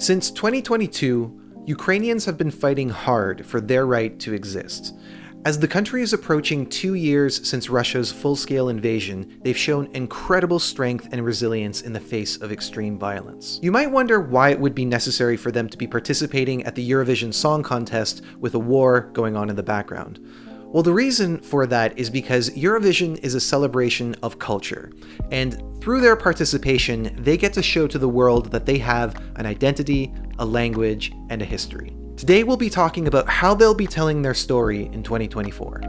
Since 2022, Ukrainians have been fighting hard for their right to exist. As the country is approaching 2 years since Russia's full-scale invasion, they've shown incredible strength and resilience in the face of extreme violence. You might wonder why it would be necessary for them to be participating at the Eurovision Song Contest with a war going on in the background. Well, the reason for that is because Eurovision is a celebration of culture, and through their participation, they get to show to the world that they have an identity, a language, and a history. Today we'll be talking about how they'll be telling their story in 2024.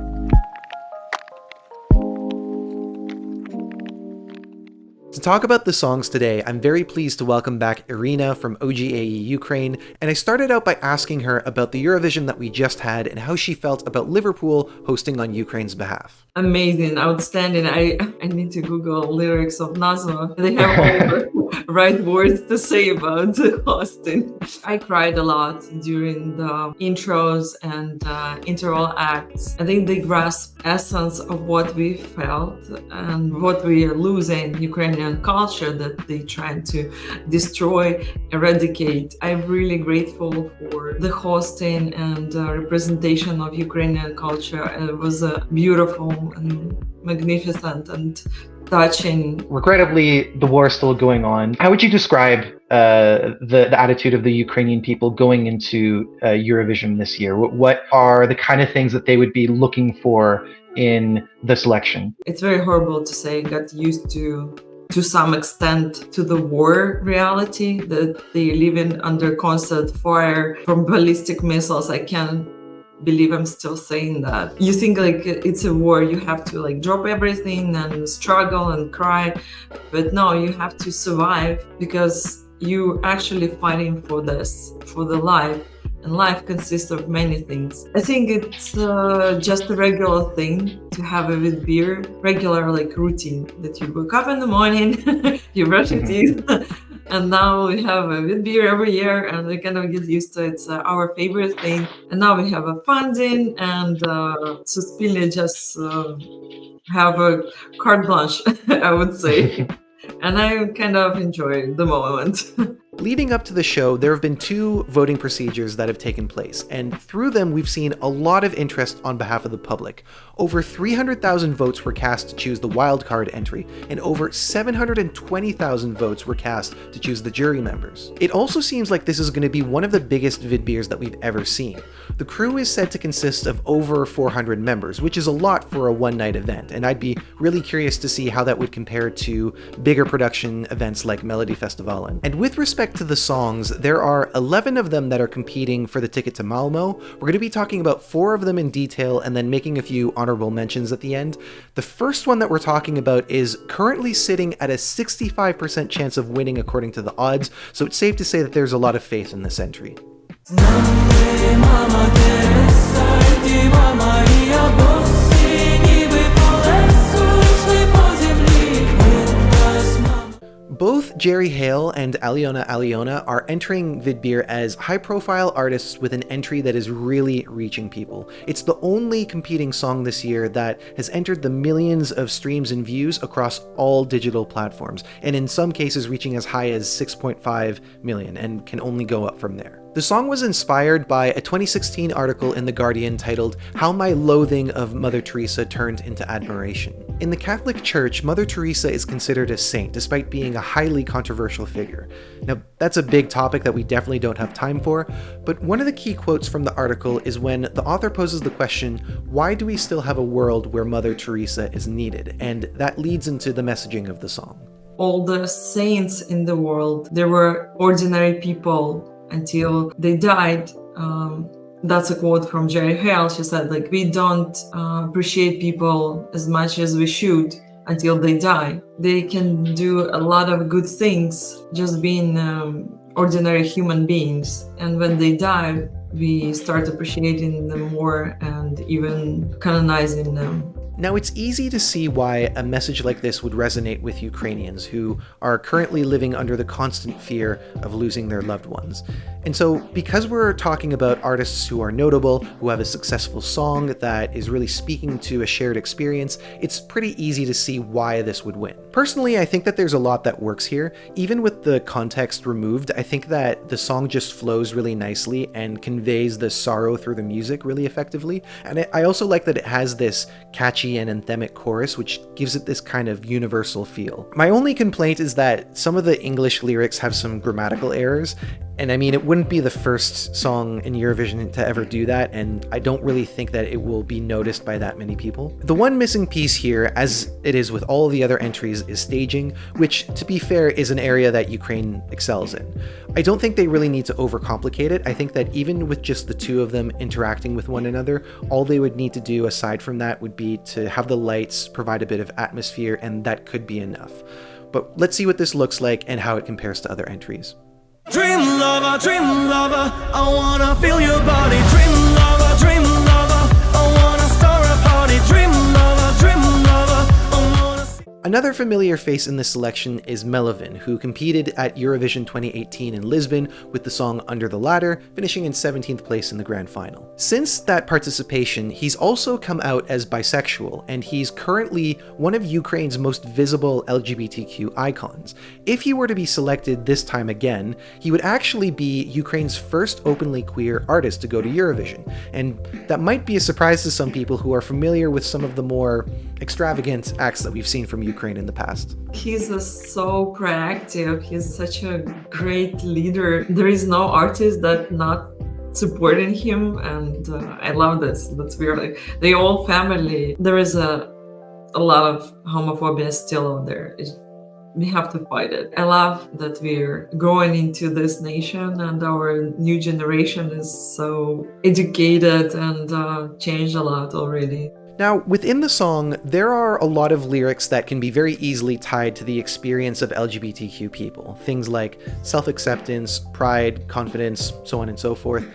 To talk about the songs today, I'm very pleased to welcome back Irina from OGAE Ukraine, and I started out by asking her about the Eurovision that we just had and how she felt about Liverpool hosting on Ukraine's behalf. Amazing, outstanding. I need to Google lyrics of NAVZA. They have all the right words to say about hosting. I cried a lot during the intros and interval acts. I think they grasp essence of what we felt and what we are losing, Ukrainian culture that they try to destroy, eradicate. I'm really grateful for the hosting and representation of Ukrainian culture. It was a beautiful and magnificent and touching. Regrettably, the war is still going on. How would you describe the attitude of the Ukrainian people going into Eurovision this year? What are the kind of things that they would be looking for in the selection? It's very horrible to say, got used to some extent to the war reality that they live in under constant fire from ballistic missiles. I can't believe I'm still saying that. You think like it's a war, you have to like drop everything and struggle and cry, but no, you have to survive because you actually fighting for this, for the life, and life consists of many things. I think it's just a regular thing to have a vidbir, regular like routine that you wake up in the morning, you brush your teeth, and now we have a vidbir every year and we kind of get used to it. It's our favorite thing. And now we have a funding and Suspilli just have a carte blanche, I would say. And I kind of enjoy the moment. Leading up to the show, there have been 2 voting procedures that have taken place, and through them we've seen a lot of interest on behalf of the public. Over 300,000 votes were cast to choose the wildcard entry, and over 720,000 votes were cast to choose the jury members. It also seems like this is going to be one of the biggest vidbirs that we've ever seen. The crew is said to consist of over 400 members, which is a lot for a one-night event, and I'd be really curious to see how that would compare to bigger production events like Melodifestivalen. And with respect to the songs, there are 11 of them that are competing for the ticket to Malmo. We're going to be talking about 4 of them in detail and then making a few honorable mentions at the end. The first one that we're talking about is currently sitting at a 65% chance of winning according to the odds, so it's safe to say that there's a lot of faith in this entry. Both Jerry Heil and alyona are entering vidbir as high-profile artists with an entry that is really reaching people. It's the only competing song this year that has entered the millions of streams and views across all digital platforms, and in some cases reaching as high as 6.5 million, and can only go up from there. The song was inspired by a 2016 article in The Guardian titled "How My Loathing of Mother Teresa Turned into Admiration." In the Catholic Church, Mother Teresa is considered a saint despite being a highly controversial figure. Now, that's a big topic that we definitely don't have time for, but one of the key quotes from the article is when the author poses the question, why do we still have a world where Mother Teresa is needed? And that leads into the messaging of the song. All the saints in the world, they were ordinary people until they died. That's a quote from Jerry Heil. She said, like, we don't appreciate people as much as we should until they die. They can do a lot of good things just being ordinary human beings. And when they die, we start appreciating them more and even canonizing them. Now, it's easy to see why a message like this would resonate with Ukrainians who are currently living under the constant fear of losing their loved ones. And so, because we're talking about artists who are notable, who have a successful song that is really speaking to a shared experience, it's pretty easy to see why this would win. Personally, I think that there's a lot that works here. Even with the context removed, I think that the song just flows really nicely and conveys the sorrow through the music really effectively. And I also like that it has this catchy and anthemic chorus, which gives it this kind of universal feel. My only complaint is that some of the English lyrics have some grammatical errors, and I mean, it wouldn't be the first song in Eurovision to ever do that, and I don't really think that it will be noticed by that many people. The one missing piece here, as it is with all the other entries, is staging, which, to be fair, is an area that Ukraine excels in. I don't think they really need to overcomplicate it. I think that even with just the two of them interacting with one another, all they would need to do aside from that would be to have the lights provide a bit of atmosphere, and that could be enough. But let's see what this looks like and how it compares to other entries. Dream lover, I wanna feel your body. Dream lover, I wanna start a party. Dream lover, I wanna... Another familiar face in this selection is MELOVIN, who competed at Eurovision 2018 in Lisbon with the song Under the Ladder, finishing in 17th place in the grand final. Since that participation, he's also come out as bisexual, and he's currently one of Ukraine's most visible LGBTQ icons. If he were to be selected this time again, he would actually be Ukraine's first openly queer artist to go to Eurovision, and that might be a surprise to some people who are familiar with some of the more extravagant acts that we've seen from Ukraine in the past. He's so proactive. He's such a great leader. There is no artist that not supporting him, and I love this. That's weird. They all family. There is a lot of homophobia still out there. We have to fight it. I love that we're growing into this nation, and our new generation is so educated and changed a lot already. Now, within the song, there are a lot of lyrics that can be very easily tied to the experience of LGBTQ people. Things like self-acceptance, pride, confidence, so on and so forth.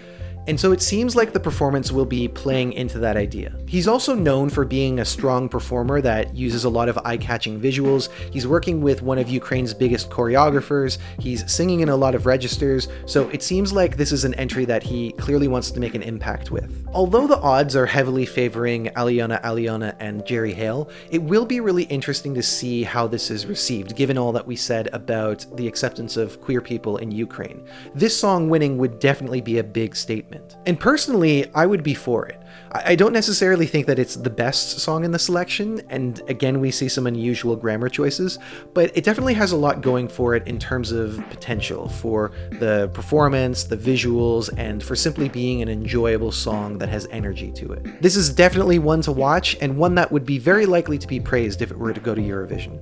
And so it seems like the performance will be playing into that idea. He's also known for being a strong performer that uses a lot of eye-catching visuals. He's working with one of Ukraine's biggest choreographers. He's singing in a lot of registers. So it seems like this is an entry that he clearly wants to make an impact with. Although the odds are heavily favoring Alyona and Jerry Heil, it will be really interesting to see how this is received, given all that we said about the acceptance of queer people in Ukraine. This song winning would definitely be a big statement. And personally, I would be for it. I don't necessarily think that it's the best song in the selection, and again we see some unusual grammar choices, but it definitely has a lot going for it in terms of potential for the performance, the visuals, and for simply being an enjoyable song that has energy to it. This is definitely one to watch, and one that would be very likely to be praised if it were to go to Eurovision.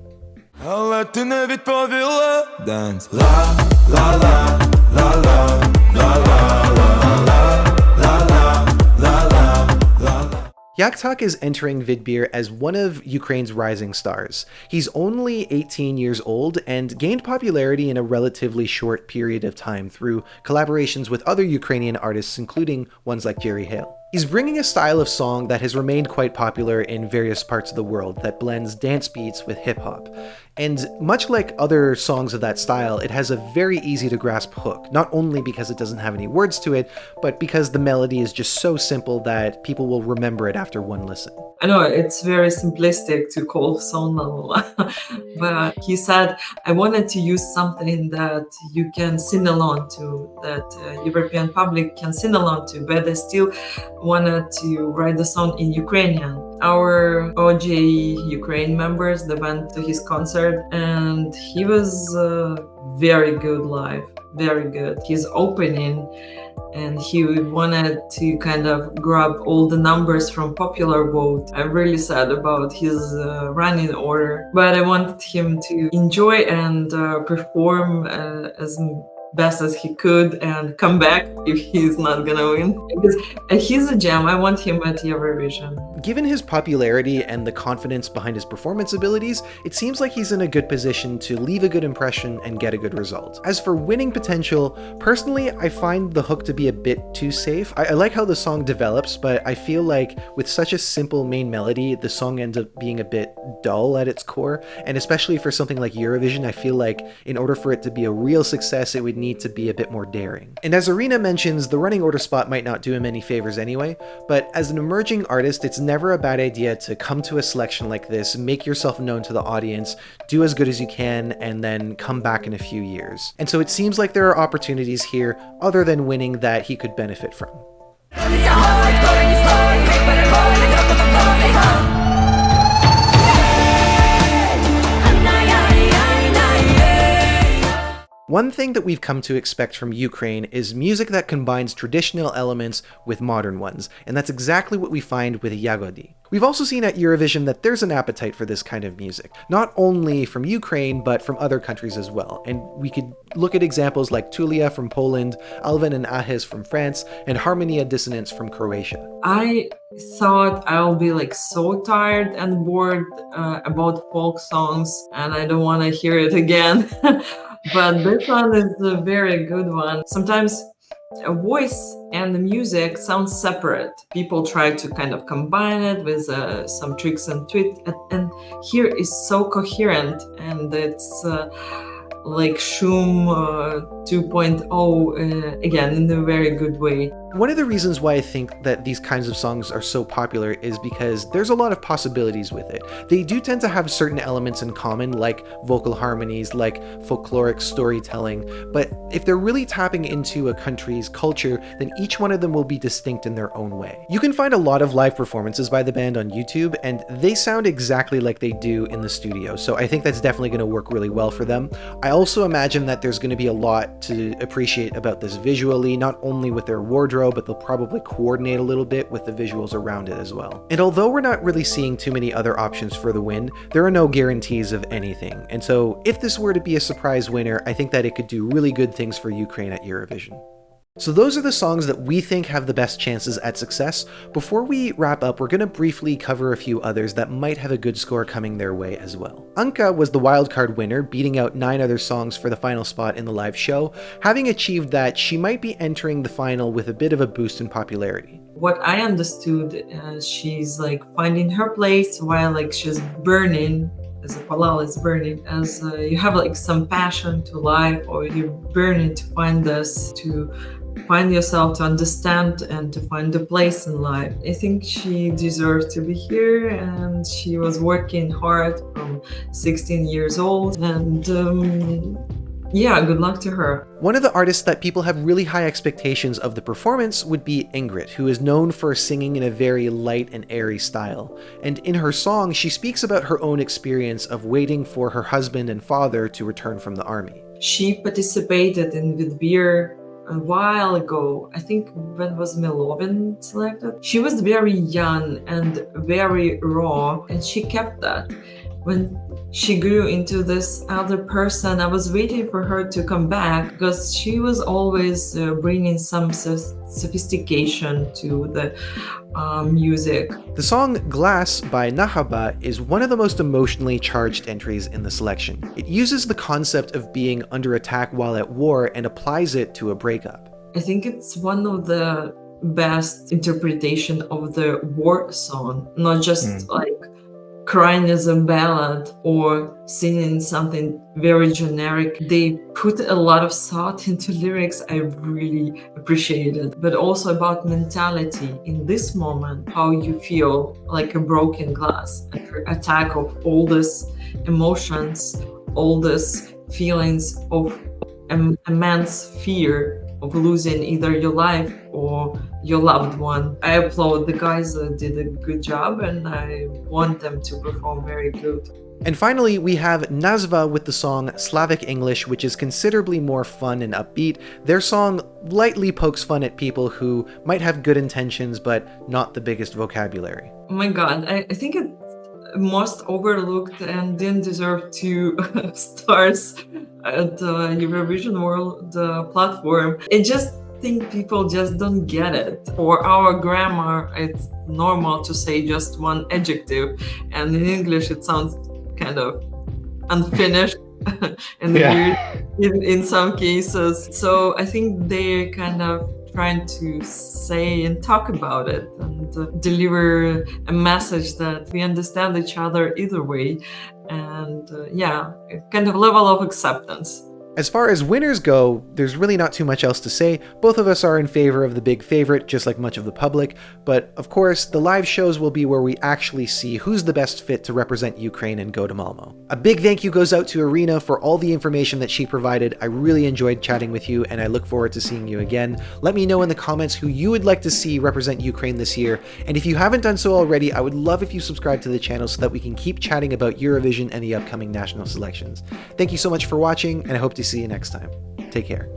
Але ти не відповіла. Dance. La la la la la la la YAKTAK is entering vidbir as one of Ukraine's rising stars. He's only 18 years old and gained popularity in a relatively short period of time through collaborations with other Ukrainian artists, including ones like Jerry Heil. He's bringing a style of song that has remained quite popular in various parts of the world that blends dance beats with hip-hop. And much like other songs of that style, it has a very easy to grasp hook, not only because it doesn't have any words to it, but because the melody is just so simple that people will remember it after one listen. I know it's very simplistic to call song Lalala, but he said, I wanted to use something that you can sing along to, that European public can sing along to, but I still wanted to write the song in Ukrainian. Our OG Ukraine members, they went to his concert, and he was very good live, very good. He's opening, and he wanted to kind of grab all the numbers from popular vote. I'm really sad about his running order, but I wanted him to enjoy and perform as best as he could and come back if he's not gonna win. Because he's a gem. I want him at Eurovision. given his popularity and the confidence behind his performance abilities, it seems like he's in a good position to leave a good impression and get a good result. As for winning potential, personally, I find the hook to be a bit too safe. I like how the song develops, but I feel like with such a simple main melody, the song ends up being a bit dull at its core, and especially for something like Eurovision, I feel like in order for it to be a real success, it would need to be a bit more daring. And as Arena mentions, the running order spot might not do him any favors anyway, but as an emerging artist, it's never a bad idea to come to a selection like this, make yourself known to the audience, do as good as you can, and then come back in a few years. And so it seems like there are opportunities here, other than winning, that he could benefit from. One thing that we've come to expect from Ukraine is music that combines traditional elements with modern ones, and that's exactly what we find with YAGODY. We've also seen at Eurovision that there's an appetite for this kind of music, not only from Ukraine, but from other countries as well. And we could look at examples like Tulia from Poland, Alvin and Ahes from France, and Harmonia Dissonance from Croatia. I thought I'll be like so tired and bored about folk songs, and I don't want to hear it again. But this one is a very good one. Sometimes a voice and the music sound separate. People try to kind of combine it with some tricks and tweaks, and here is so coherent, and it's like Shum 2.0 again in a very good way. One of the reasons why I think that these kinds of songs are so popular is because there's a lot of possibilities with it. They do tend to have certain elements in common, like vocal harmonies, like folkloric storytelling, but if they're really tapping into a country's culture, then each one of them will be distinct in their own way. You can find a lot of live performances by the band on YouTube, and they sound exactly like they do in the studio, so I think that's definitely going to work really well for them. I also imagine that there's going to be a lot to appreciate about this visually, not only with their wardrobe, but they'll probably coordinate a little bit with the visuals around it as well. And although we're not really seeing too many other options for the win, there are no guarantees of anything. And so if this were to be a surprise winner, I think that it could do really good things for Ukraine at Eurovision. So those are the songs that we think have the best chances at success. Before we wrap up, we're going to briefly cover a few others that might have a good score coming their way as well. ANKA was the wildcard winner, beating out 9 other songs for the final spot in the live show. Having achieved that, she might be entering the final with a bit of a boost in popularity. What I understood, she's like finding her place while like she's burning, as a Palala is burning, as you have like some passion to life, or you're burning to find this, to find yourself, to understand and to find a place in life. I think she deserves to be here, and she was working hard from 16 years old, and yeah, good luck to her. One of the artists that people have really high expectations of the performance would be INGRET, who is known for singing in a very light and airy style. And in her song, she speaks about her own experience of waiting for her husband and father to return from the army. She participated in vidbir a while ago. I think when was MELOVIN selected? She was very young and very raw, and she kept that. When she grew into this other person, I was waiting for her to come back, because she was always bringing some sophistication to the music. The song Glass by NAHABA is one of the most emotionally charged entries in the selection. It uses the concept of being under attack while at war and applies it to a breakup. I think it's one of the best interpretation of the war song, not just like crying as a ballad or singing something very generic. They put a lot of thought into lyrics. I really appreciate it. But also about mentality in this moment, how you feel like a broken glass, under attack of all these emotions, all these feelings of immense fear of losing either your life or your loved one. I applaud the guys that did a good job, and I want them to perform very good. And finally, we have NAVZA with the song Slavic English, which is considerably more fun and upbeat. Their song lightly pokes fun at people who might have good intentions but not the biggest vocabulary. Oh my god, I think it's most overlooked and didn't deserve 2 stars at the Eurovision World platform. think people just don't get it. For our grammar, it's normal to say just one adjective, and in English it sounds kind of unfinished and weird in some cases. So I think they're kind of trying to say and talk about it and deliver a message that we understand each other either way, and a kind of level of acceptance. As far as winners go, there's really not too much else to say. Both of us are in favor of the big favorite, just like much of the public, but of course, the live shows will be where we actually see who's the best fit to represent Ukraine and go to Malmo. A big thank you goes out to Irina for all the information that she provided. I really enjoyed chatting with you, and I look forward to seeing you again. Let me know in the comments who you would like to see represent Ukraine this year, and if you haven't done so already, I would love if you subscribe to the channel so that we can keep chatting about Eurovision and the upcoming national selections. Thank you so much for watching, and I hope to see you next time. Take care.